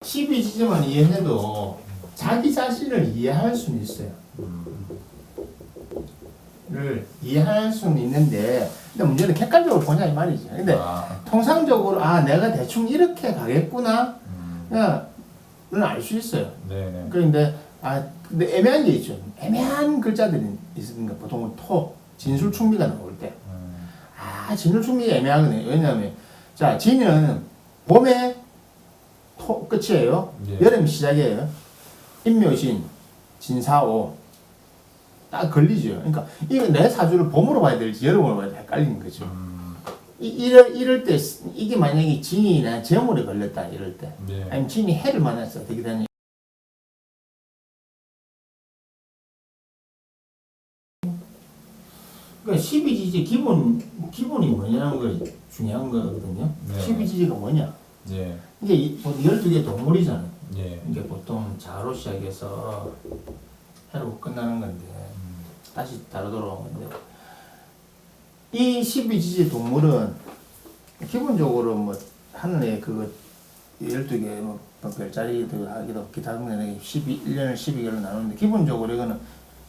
12지지만 이해해도 자기 자신을 이해할 수는 있어요. 를 이해할 수는 있는데, 근데 문제는 객관적으로 보냐 이 말이죠. 근데 통상적으로 내가 대충 이렇게 가겠구나, 그냥 알 수 있어요. 네네. 그런데 근데 애매한 게 있죠. 애매한 글자들이 있으니까 보통은 진술 충비가 나올 때, 진술 충비가 애매하거든요. 왜냐하면 자, 진은 봄에 끝이에요. 네. 여름 시작이에요. 인묘신, 진사오. 딱 걸리죠. 그러니까 이거 내 사주를 봄으로 봐야 될지 여름으로 봐야 될지 헷갈리는 거죠. 이럴 때 이게 만약에 진이나 제물에 걸렸다 이럴 때, 네. 아니면 진이 해를 만났어 되게 되는. 그러니까 12지지 기본이 뭐냐는 거 중요한 거거든요. 네. 12지지가 뭐냐? 네. 이게 12개 동물이잖아요. 네. 이게 보통 자로 시작해서 해로 끝나는 건데, 다시 다로 돌아온 건데, 이 12지지 동물은 기본적으로 뭐 하늘에 그거 12개 뭐 별자리도 하기도 기타 등등 1년을 12개월로 나누는데, 기본적으로 이거는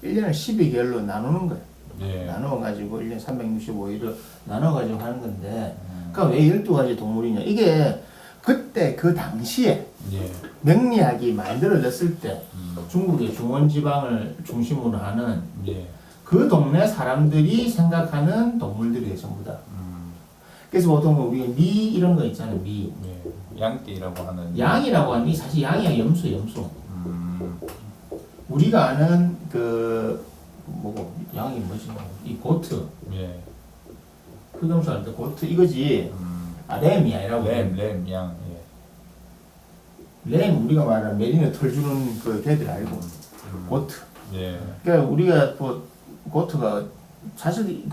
1년을 12개월로 나누는 거예요. 네. 나눠가지고 1년 365일을 나눠가지고 하는 건데, 그러니까 왜 12가지 동물이냐? 이게 그때 그 당시에 네. 명리학이 만들어졌을 때 중국의 중원지방을 중심으로 하는 네. 그 동네 사람들이 생각하는 동물들이에요, 전부 다. 그래서 보통 우리가 미 이런 거 있잖아요, 미. 네. 양띠라고 하는. 양이라고 하는 게 사실 양이야, 염소. 우리가 아는 뭐고, 양이 뭐지? 이 고트. 네. 흑염소 할 때 고트 이거지. 램이 아니라고. 램, 양. 예. 램, 우리가 말하는 메리노 털 주는 그 개들 알고. 고트. 예. 그러니까 우리가 고트가 사실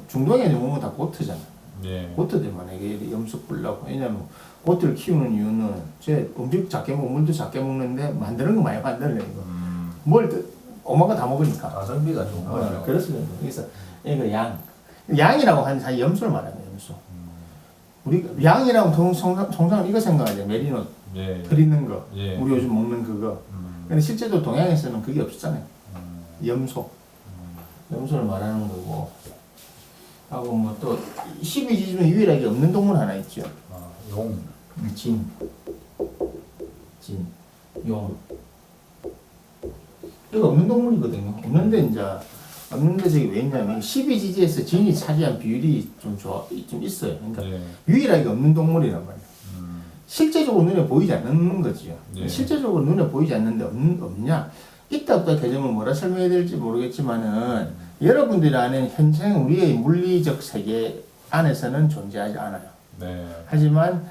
중동에 있는 건 다 고트잖아. 예. 고트들만 이게 염소 뿔라고. 왜냐면 고트를 키우는 이유는 제 음식 작게 먹고 물도 작게 먹는데 만드는 거 많이 만들려고. 오마가 다 먹으니까. 가성비가 좋은 거죠. 그렇습니다. 그래서 이거 양이라고 하는 사실 염소를 말하는 염소. 우리 양이라고 통상 이거 생각하죠. 메리노 예. 드리는 거. 예. 우리 요즘 먹는 그거. 근데 실제로 동양에서는 그게 없었잖아요. 염소. 염소를 말하는 거고. 하고 뭐 또 12지 중에 유일하게 없는 동물 하나 있죠. 용. 진, 용. 이거 없는 동물이거든요. 없는데 저기 왜 있냐면 12지지에서 진이 차지한 비율이 좀 있어요. 그러니까 네. 유일하게 없는 동물이란 말이에요. 실제적으로 눈에 보이지 않는 거지요. 네. 실제적으로 눈에 보이지 않는데 없냐? 있다 없다 개념을 뭐라 설명해야 될지 모르겠지만은 여러분들이 아는 현재 우리의 물리적 세계 안에서는 존재하지 않아요. 네. 하지만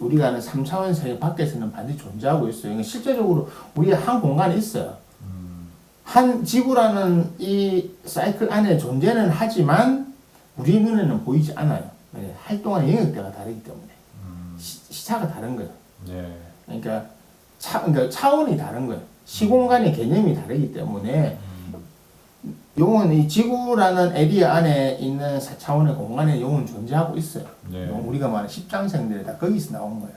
우리가 아는 3차원 세계 밖에서는 반드시 존재하고 있어요. 그러니까 실제적으로 우리가 한 공간에 있어요. 한 지구라는 이 사이클 안에 존재는 하지만 우리 눈에는 보이지 않아요. 활동하는 영역대가 다르기 때문에. 시차가 다른 거예요. 네. 그러니까 차원이 다른 거예요. 시공간의 개념이 다르기 때문에 용은 이 지구라는 에리어 안에 있는 4차원의 공간에 용은 존재하고 있어요. 네. 우리가 말하는 십장생들이 다 거기서 나온 거예요.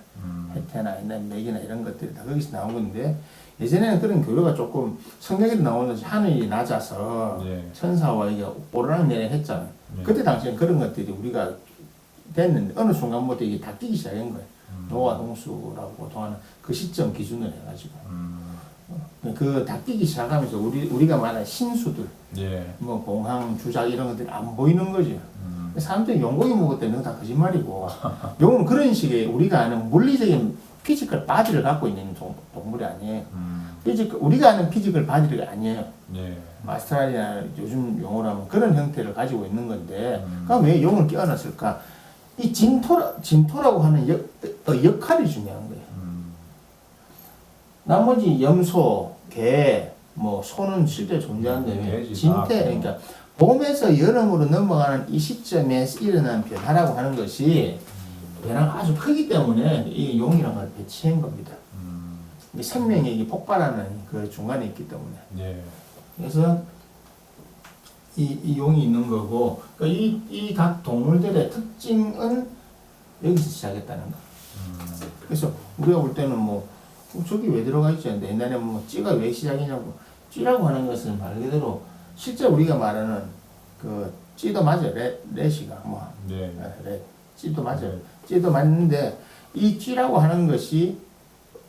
해태나 맥이나 이런 것들이 다 거기서 나온 건데, 예전에는 그런 교류가 조금 성경에도 나오는지 하늘이 낮아서 네. 천사와 이게 오르락내리락 했잖아요. 네. 그때 당시엔 그런 것들이 우리가 됐는데 어느 순간부터 이게 다 끼기 시작한 거예요. 노아 홍수라고 보통하는 그 시점 기준으로 해가지고 그 다 끼기 시작하면서 우리가 말하는 신수들, 네. 뭐 공항, 주작 이런 것들이 안 보이는 거죠. 사람들이 용고기 먹을 때는 다 거짓말이고, 용은 그런 식의 우리가 아는 물리적인 피지컬 바디를 갖고 있는 동물이 아니에요. 우리가 아는 피지컬 바디가 아니에요. 네. 아스트랄리아 요즘 용어로 하면 그런 형태를 가지고 있는 건데, 그럼 왜 용을 끼워놨을까? 이 진토라고 하는 역할이 중요한 거예요. 나머지 염소, 개, 뭐 소는 실제 존재하는데 진태, 그러니까 봄에서 여름으로 넘어가는 이 시점에서 일어난 변화라고 하는 것이 변화가 아주 크기 때문에 이 용이라는 걸 배치한 겁니다. 생명력이 폭발하는 그 중간에 있기 때문에. 네. 그래서 이 용이 있는 거고, 그러니까 이 각 동물들의 특징은 여기서 시작했다는 거. 그래서 우리가 볼 때는 뭐 저기 왜 들어가 있지 않는데 옛날에 뭐 찌가 왜 시작이냐고 찌라고 하는 것은 말 그대로 실제 우리가 말하는 그 찌도 맞아요. 레시가 뭐 네. 레 찌도 맞아요. 찌도 맞는데 이 찌라고 하는 것이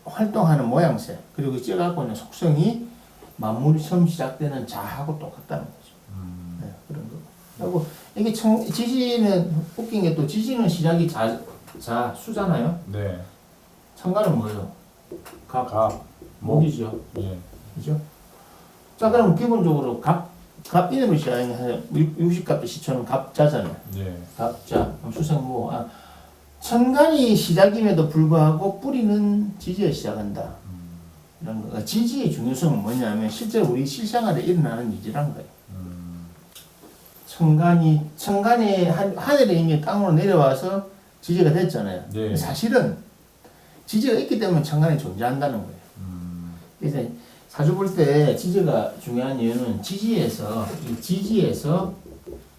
활동하는 모양새 그리고 그 찌가 갖고 있는 속성이 만물이 처음 시작되는 자하고 똑같다는 거죠. 네, 그런 거. 그리고 이게 지지는 웃긴 게 또 지지는 시작이 수잖아요. 네. 천간은 뭐예요? 갑. 목이죠. 예. 그죠? 자, 그럼 기본적으로 갑 이름이 시작이 한 60갑의 시초는 갑자잖아요. 네. 갑자, 수생모. 천간이 시작임에도 불구하고 뿌리는 지지에 시작한다. 이런 거. 지지의 중요성은 뭐냐면 실제 우리 실생활에 일어나는 일이란 거예요. 천간이 하늘에 이미 땅으로 내려와서 지지가 됐잖아요. 네. 사실은 지지가 있기 때문에 천간이 존재한다는 거예요. 그래서 사주 볼 때 지지가 중요한 이유는 지지에서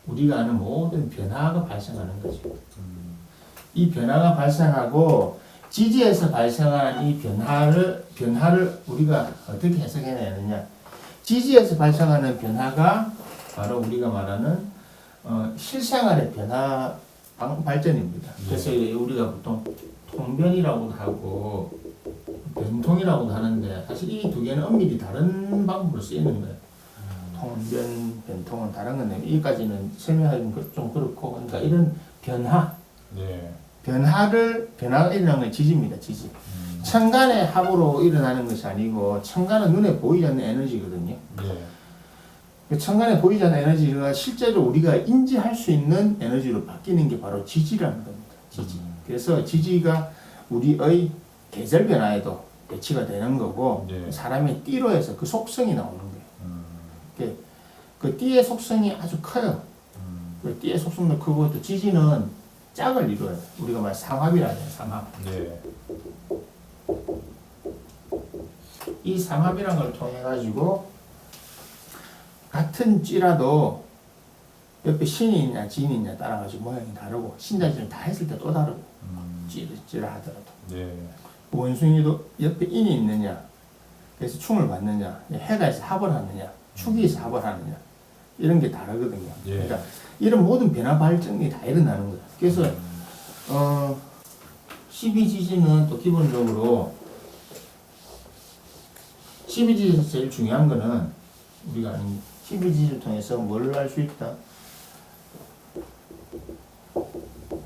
우리가 아는 모든 변화가 발생하는 거죠. 이 변화가 발생하고 지지에서 발생한 이 변화를 우리가 어떻게 해석해내야 되냐? 지지에서 발생하는 변화가 바로 우리가 말하는 실생활의 변화 발전입니다. 그래서 우리가 보통 통변이라고도 하고 변통이라고도 하는데 사실 이 두 개는 엄밀히 다른 방법으로 쓰이는 거예요. 통변, 변통은 다른 건데 여기까지는 설명하기는 좀 그렇고 그러니까 이런 변화, 네. 변화가 일어나는 건 지지입니다. 지지. 천간의 합으로 일어나는 것이 아니고 천간은 눈에 보이지 않는 에너지거든요. 네. 천간에 보이지 않는 에너지가 실제로 우리가 인지할 수 있는 에너지로 바뀌는 게 바로 지지라는 겁니다. 지지. 그래서 지지가 우리의 계절 변화에도 배치가 되는 거고 네. 사람의 띠로 해서 그 속성이 나오는 거예요. 그 띠의 속성이 아주 커요. 그 띠의 속성도 크고 또 지지는 짝을 이루어요. 우리가 말 삼합이라 해요. 삼합. 네. 이 삼합이란 걸 통해 가지고 같은 찌라도 옆에 신이 있냐 진이 있냐 따라 가지고 모양이 다르고 신자지는 다 했을 때 또 다르고 찌라 하더라도 네. 원숭이도 옆에 인이 있느냐 그래서 충을 받느냐 해가 있어 합을 하느냐 축이 있어 합을 하느냐 이런 게 다르거든요. 예. 그러니까 이런 모든 변화 발전이 다 일어나는 거예요. 그래서 12지지는 또 기본적으로 12지지에서 제일 중요한 거는 우리가 아는 12지지를 통해서 뭘 알 수 있다?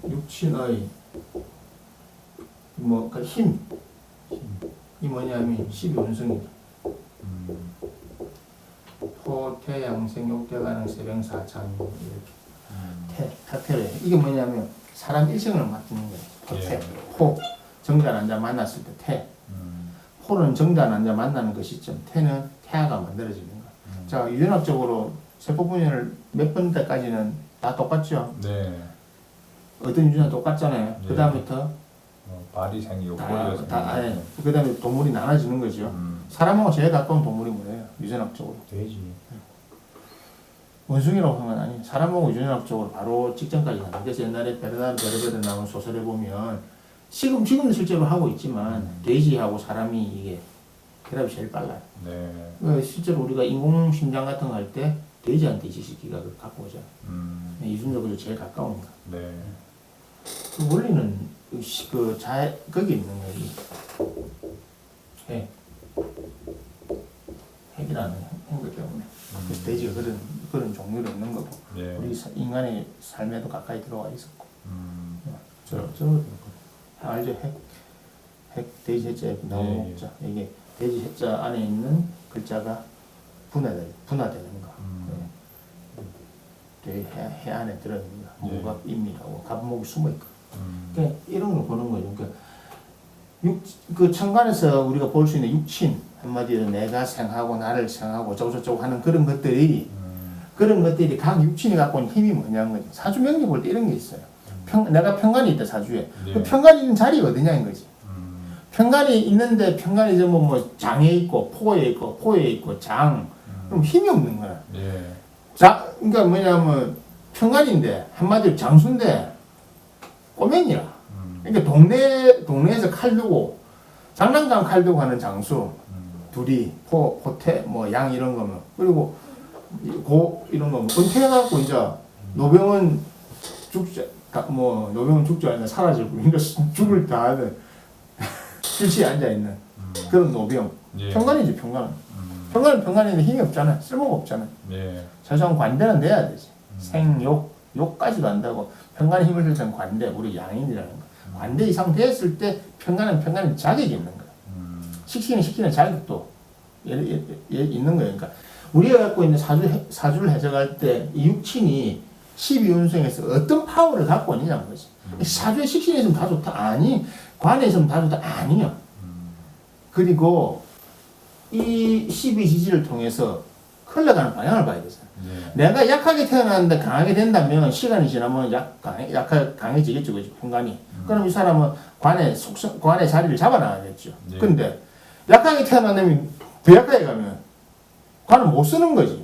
육친의 그 힘. 이 뭐냐면 12운성이다. 토, 태, 양생, 욕, 대, 가능, 세병, 사참 이렇게 타태래. 이게 뭐냐면 사람 일생을 맡는 거예요. 토태, 호, 정자 난자 만났을 때 태. 호는 정자 난자 만나는 그 시점. 태는 태아가 만들어지는 거예요. 자, 유전학적으로 세포 분열을 몇 번 때까지는 다 똑같죠. 네. 어떤 유전은 똑같잖아요. 네. 그 다음부터 발이 생기고 꼬리가 생기고. 그 다음에 동물이 나눠지는 거죠. 사람하고 제일 가까운 동물이 뭐예요? 유전학적으로. 돼지. 원숭이라고 하면 아니 사람하고 유전학적으로 바로 직전까지 가는. 그래서 옛날에 베르베르 나온 소설에 보면 지금도 실제로 하고 있지만 돼지하고 사람이 이게 결합이 제일 빨라요. 네. 실제로 우리가 인공심장 같은 거 할 때 돼지한테 지식기가 갖고 오죠. 유전적으로 제일 가까운 거. 네. 그 원리는 거기 있는 거예요. 핵이라는 행거 때문에. 그래서 돼지가 그런 종류로 있는 거고. 네. 우리 인간의 삶에도 가까이 들어와 있었고. 저 알죠? 핵 돼지 해자에 나무 먹자. 이게 돼지 해자 안에 있는 글자가 분화되는 거. 해 안에 들어있는 거. 무갑임이라고 갑목이 숨어 있고. 그러니까 이런 걸 보는 거죠. 그러니까 그 천간에서 우리가 볼 수 있는 육친 한마디로 내가 생하고 나를 생하고 저저저 하는 그런 것들이 각 육친이 갖고 있는 힘이 뭐냐는 거죠. 사주 명리 볼 때 이런 게 있어요. 내가 평간이 있다 사주에. 네. 그 평간이 있는 자리가 어디냐인 거지. 평간이 있는데 평간이 뭐 장에 있고 포에 있고 장 그럼 힘이 없는 거야. 네. 자, 그러니까 뭐냐면 평간인데 한마디로 장수인데 꼬맹이라. 그러니까 동네에서 칼 두고 장난감 칼 두고 하는 장수 둘이 포태 뭐 양 이런 거면 그리고 이런 거 은퇴해갖고 이제 노병은 노병은 죽지 않나 사라지고 그러니까 죽을 다 하는 실시에 앉아 있는 그런 노병. 예. 평관이지 평관. 평관은 평관인데 힘이 없잖아. 쓸모가 없잖아. 예. 최소한 관대는 돼야 되지. 생욕 욕까지도 안다고 평관의 힘을 실는 관대 우리 양인이라는 거. 관대 이상 됐을 때 평관은 자격이 있는 거야. 시키는 자격도 있는 거예요. 그러니까 우리가 갖고 있는 사주를 해석할 때 이 육친이 12운성에서 어떤 파워를 갖고 있느냐는 거지. 사주에 식신이 있으면 다 좋다? 아니. 관에 있으면 다 좋다? 아니요. 그리고 이 12지지를 통해서 흘러가는 방향을 봐야 되잖아. 내가 약하게 태어났는데 강하게 된다면 시간이 지나면 강해지겠죠. 그죠? 평관이. 그럼 이 사람은 관의 자리를 잡아나가겠죠. 근데 약하게 태어난다면 더 약하게 가면 관을 못 쓰는 거지.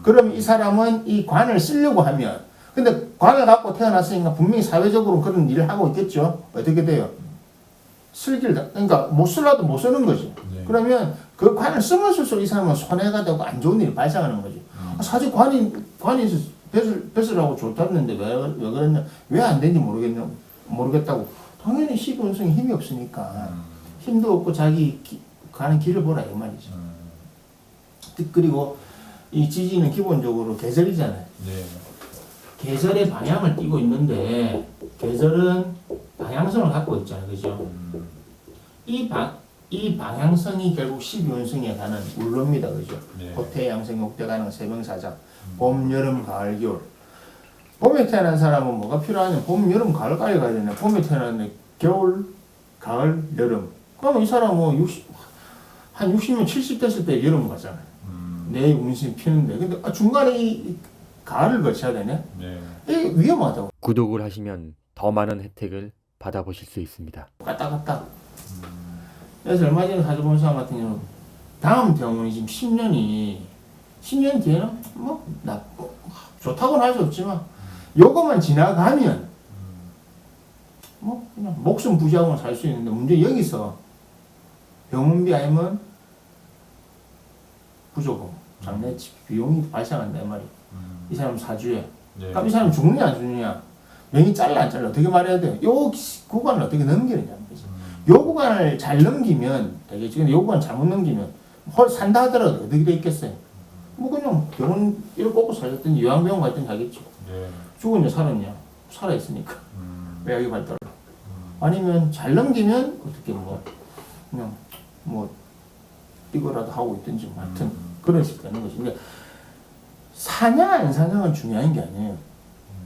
그럼 이 사람은 이 관을 쓰려고 하면 근데 관을 갖고 태어났으니까 분명히 사회적으로 그런 일을 하고 있겠죠. 어떻게 돼요? 그러니까 못 쓰려도 못 쓰는 거지. 그러면 그 관을 쓰면 쓸수록 이 사람은 손해가 되고 안 좋은 일이 발생하는 거지. 사실 관이 벼슬하고 좋다는데 왜 그랬냐? 왜 안 되는지 모르겠다고. 당연히 12운성이 힘이 없으니까 힘도 없고 자기 가는 길을 보라 이 말이죠. 그리고 이 지지는 기본적으로 계절이잖아요. 네. 계절의 방향을 띠고 있는데 계절은 방향성을 갖고 있잖아요. 그죠? 이 방향성이 결국 12운성에 가는 울로입니다. 그죠? 네. 고태, 양생, 욕대가능, 세명사작, 봄, 여름, 가을, 겨울. 봄에 태어난 사람은 뭐가 필요하냐? 봄, 여름, 가을까지 가야 되네. 봄에 태어났는데 겨울, 가을, 여름. 그러면 이 사람은 한 60년, 70 됐을 때 여름 가잖아요. 내 운신이 피는데. 근데 중간에 이 가을을 거쳐야 되네? 네. 이게 위험하다고. 구독을 하시면 더 많은 혜택을 받아보실 수 있습니다. 갔다. 그래서 얼마 전에 사주본 사람 같은 경우는 다음 병원이 지금 10년 뒤에는 좋다고는 할 수 없지만 요거만 지나가면 그냥 목숨 부지하고는 살 수 있는데 문제 여기서 병원비 아니면 부조금, 장례 비용이 발생한다 이 말이야. 이 사람 사주에. 그럼 이 사람 죽느냐 안 죽느냐? 명이 잘라 안 잘라? 어떻게 말해야 돼요? 요 구간을 어떻게 넘기느냐는 거지. 요 구간을 잘 넘기면 되겠지. 근데 요 구간 잘못 넘기면 산다 하더라도 어떻게 돼 있겠어요? 그냥 병원 이렇게 꽂고 살았더니 요양병원 갔더니 하겠죠. 죽었냐 살았냐? 살아있으니까. 왜 여기 발달? 아니면 잘 넘기면 어떻게 그냥 이거라도 하고 있든지 하여튼 그런 식이 되는 거지. 근데 사냐 안 사냐가 중요한 게 아니에요.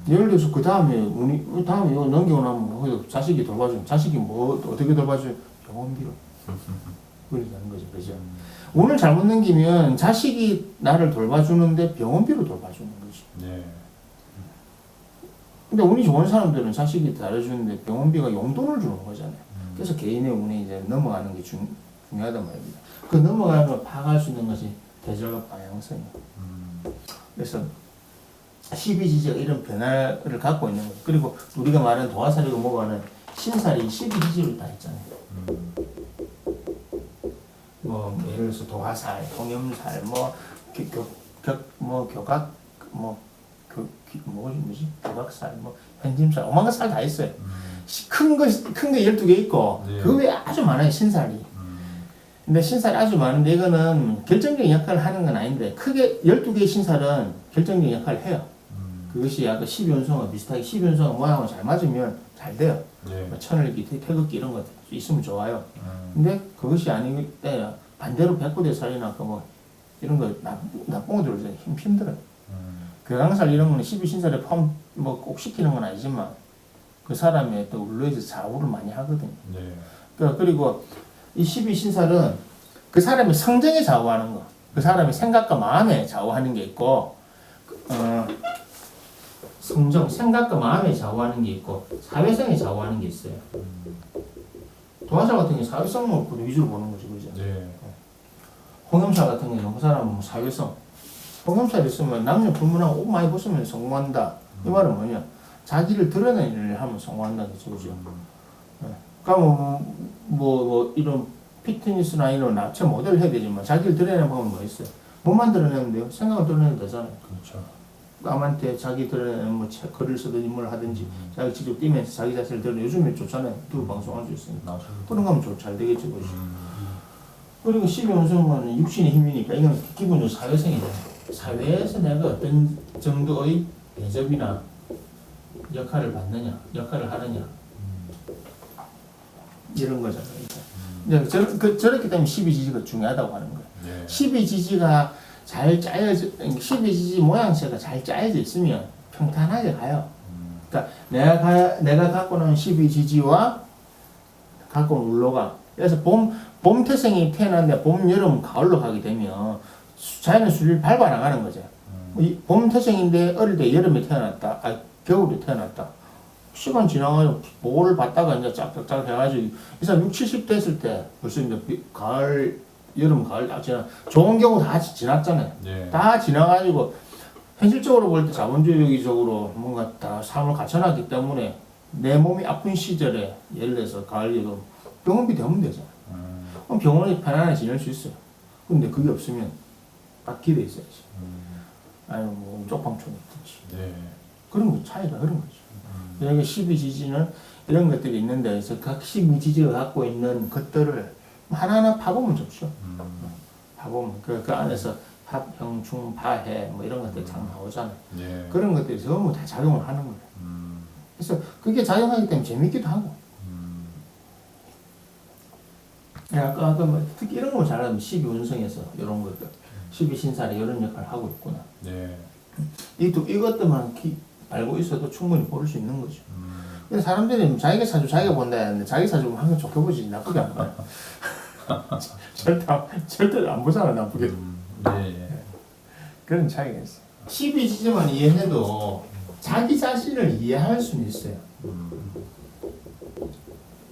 예를 들어서 그 다음에 이거 넘기고 나면 자식이 돌봐주면 자식이 어떻게 돌봐줘요? 병원비로. 그렇게 되는 거죠. 그죠? 오늘 잘못 넘기면 자식이 나를 돌봐주는데 병원비로 돌봐주는 거지. 네. 근데 운이 좋은 사람들은 자식이 잘해주는데 병원비가 용돈을 주는 거잖아요. 그래서 개인의 운이 이제 넘어가는 게 중요하단 말입니다. 그 넘어가는 걸 파악할 수 있는 것이 계절과 방향성이에요. 그래서 12지지가 이런 변화를 갖고 있는 거예요. 그리고 우리가 말하는 도화살이고 뭐가는 신살이 12지지로 다 있잖아요. 예를 들어서 도화살, 통염살, 교각살, 현짐살, 오만가 살 다 있어요. 큰 거 12개 있고, 네. 그 외에 아주 많아요, 신살이. 근데 신살이 아주 많은데 이거는 결정적인 역할을 하는 건 아닌데, 크게 12개의 신살은 결정적인 역할을 해요. 그것이 약간 12운성과 비슷하게 12운성과 모양을 잘 맞으면 잘 돼요. 네. 천을기, 태극기 이런 거 있으면 좋아요. 근데 그것이 아닐 때 반대로 백구대 살이나 이런 거 나쁜 거 들어오면 힘들어요. 괴강살 이런 거는 12신살에 포함 꼭 시키는 건 아니지만 그 사람의 또 울로에서 좌우를 많이 하거든요. 네. 그리고 이 12신살은 그 사람의 성정에 좌우하는 거, 그 사람의 생각과 마음에 좌우하는 게 있고, 성정, 생각과 마음에 좌우하는 게 있고, 사회성에 좌우하는 게 있어요. 도화살 같은 경우 사회성을 위주로 보는 거죠, 그죠? 네. 홍염살 같은 경우는 그 사람은 사회성. 홍염살 있으면 남녀 불문하고 옷 많이 벗으면 성공한다. 이 말은 뭐냐? 자기를 드러내는 일을 하면 성공한다는 거죠, 그죠? 그러면 뭐 이런 피트니스나 이런 나체 모델을 해야 되지만 자기를 드러내는 방법은 뭐 있어요? 몸만 드러내면 돼요. 생각을 드러내면 되잖아요. 그렇죠. 남한테 자기 드러내는 뭐 글을 쓰든지 뭘 하든지 자기 직접 뛰면서 자기 자신을 드러내. 요즘에 좋잖아요. 또 방송할 수 있으니까. 그런 거 하면 잘 되겠죠. 그것이. 그리고 12운성은 육신의 힘이니까 이건 기본적으로 사회성이잖아요. 사회에서 내가 어떤 정도의 대접이나 역할을 받느냐, 역할을 하느냐 이런 거잖아요. 저렇기 때문에 12지지가 중요하다고 하는 거예요. 예. 12지지가 잘 짜여져, 12지지 모양새가 잘 짜여져 있으면 평탄하게 가요. 그러니까 내가 갖고 있는 12지지와 갖고 온 울로가 그래서 봄 태생이 태어났는데 봄, 여름, 가을로 가게 되면 자연의 수리를 밟아 나가는 거죠. 봄 태생인데 어릴 때 여름에 태어났다, 겨울에 태어났다. 시간 지나가지고 보고를 받다가 이제 짝짝짝 해가지고 이 사람 60, 70 됐을 때 벌써 이제 가을, 여름, 가을 다 지나 좋은 경우 다 지났잖아요. 예. 다 지나가지고 현실적으로 볼 때 자본주의적으로 뭔가 다 삶을 갖춰놨기 때문에 내 몸이 아픈 시절에 예를 들어서 가을, 여름 병원비 대면 되잖아. 그럼 병원에 편안하게 지낼 수 있어요. 근데 그게 없으면 딱 길에 있어야지. 아니면 뭐 쪽방촌이 있든지. 예. 그런 거 차이가 그런 거죠. 그러니까 12지지는 이런 것들이 있는데 그래서 각 12지지가 갖고 있는 것들을 하나하나 파보면 좋죠. 파보면 그 안에서 합, 형, 중, 파해 뭐 이런 것들이 잘 나오잖아요. 예. 그런 것들이 전부 다 작용을 하는 거예요. 그래서 그게 작용하기 때문에 재밌기도 하고. 아까 뭐 특히 이런 거 잘하면 12운성에서 이런 것들 12신살이 이런 역할을 하고 있구나. 예. 이것들만 알고 있어도 충분히 볼 수 있는 거죠. 근데 사람들이 자기가 사주 자기가 본다 했는데 자기 사주는 항상 좋게 보지 나쁘게 안 봐요. 절대 안 보잖아 나쁘게. 예. 그런 차이가 있어요. 12지지만 이해해도 자기 자신을 이해할 수는 있어요.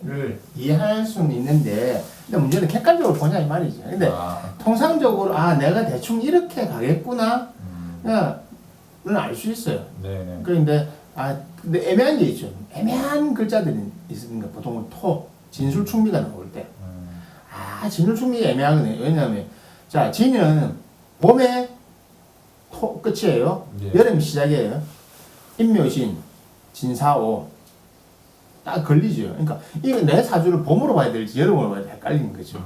를 이해할 수는 있는데 근데 문제는 객관적으로 보냐 이 말이지. 근데 통상적으로 내가 대충 이렇게 가겠구나 는 알 수 있어요. 네. 그런데 근데 애매한 게 있죠. 애매한 글자들이 있으니까 보통은 진술 충비가 나올 때 진술 충비가 애매하거든요. 왜냐하면 자 진은 봄에 끝이에요. 예. 여름이 시작이에요. 인묘신 진사오 딱 걸리죠. 그러니까 이거 내 사주를 봄으로 봐야 될지 여름으로 봐야 될지 헷갈리는 거죠.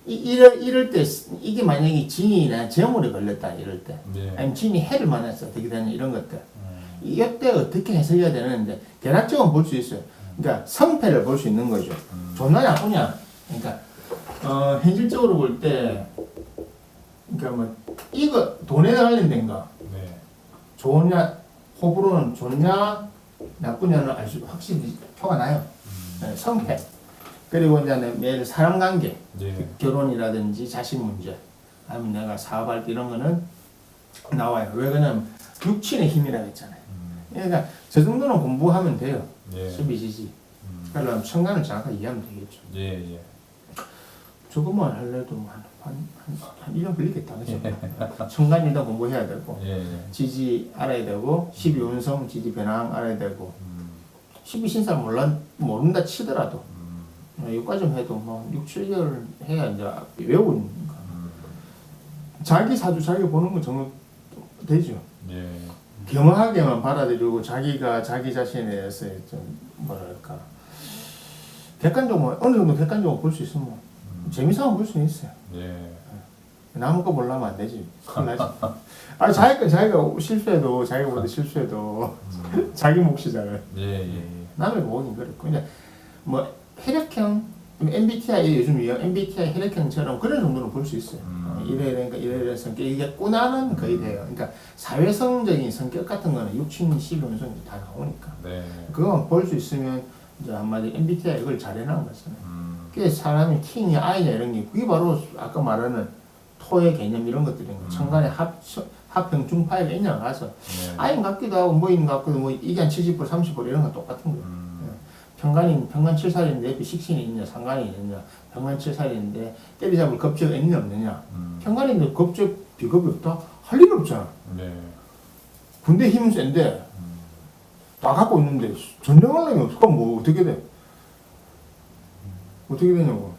이럴 때 이게 만약에 진이나 제물에 걸렸다 이럴 때 예. 아니면 진이 해를 만났어 어떻게 되냐 이런 것들 이때 어떻게 해석해야 되는데 대략적으로 볼 수 있어요. 그러니까 성패를 볼 수 있는 거죠. 좋나 나쁘냐. 그러니까 현실적으로 볼 때 그러니까 뭐 이거 돈에 관련된 거 네. 좋으냐 호불호는 좋냐 나쁘냐는 알 수 확실히 표가 나요. 네, 성패 그리고 이제 매일 사람 관계 예. 결혼이라든지 자식 문제 아니면 내가 사업할 때 이런 거는 나와요. 왜 그러냐면 육친의 힘이라고 했잖아요. 그러니까 저 정도는 공부하면 돼요. 예. 12지지 그러려면 천간을 정확하게 이해하면 되겠죠. 예. 저것만 할래도 한 1년 걸리겠다. 그죠? 천간 일단 공부해야 되고 예. 지지 알아야 되고 12운성 지지 변황 알아야 되고 12신살 모른다 치더라도 여기까지 해도 뭐 6, 7개월 해야 이제 외우는 거. 자기 사주 자기 보는 건 정도 되죠. 예. 겸허하게만 받아들이고 자기가 자기 자신에 대해서 좀 뭐랄까 객관적으로 어느 정도 객관적으로 볼 수 있으면 재미삼아 볼 수는 있어요. 예. 남의 거 보려면 안 되지. 큰일 나지. 자기 거 자기가 실수해도 자기가 보다 실수해도 자기 몫이잖아요. 예. 남의 보긴 그렇고 근데 뭐 혈액형 MBTI 요즘 유형 MBTI 혈액형처럼 그런 정도는 볼 수 있어요. 이래 성격 이겠구나는 거의 돼요. 그러니까 사회성적인 성격 같은 거는 6, 7, 12운성이 다 나오니까 네. 그거 볼 수 있으면 이제 한마디 MBTI 이걸 잘 해나간 거잖아요. 그게 사람이 T냐 I냐 이런 게 그게 바로 아까 말하는 토의 개념 이런 것들인 거예요. 천간에 합형 중파가 있냐 가서 I는 같기도 하고 뭐인 같기도 뭐 이게 한 70% 30% 이런 건 똑같은 거예요. 평간 7살인데 옆에 식신이 있냐 상간이 있느냐 평간 7살인데 때리잡을 겁재가 있느냐 없느냐 평간인데 겁재 비겁이 없다? 할 일 없잖아. 네. 군대 힘은 센데 다 갖고 있는데 전쟁하려면 없을까 뭐 어떻게 돼? 어떻게 되냐고.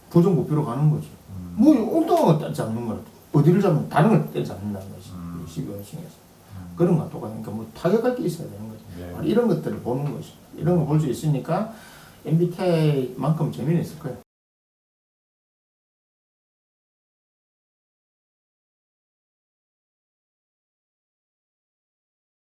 부정부패로 가는 거지. 뭐 엉뚱한 거 잡는 거라. 어디를 잡는 다른 걸 잡는다는 거지. 12원층에서. 그런 거 똑같으니까 뭐 타격할 게 있어야 되는 거지. 예. 이런 것들을 보는 거지. 이런 거 볼 수 있으니까 MBTI만큼 재미는 있을 거예요.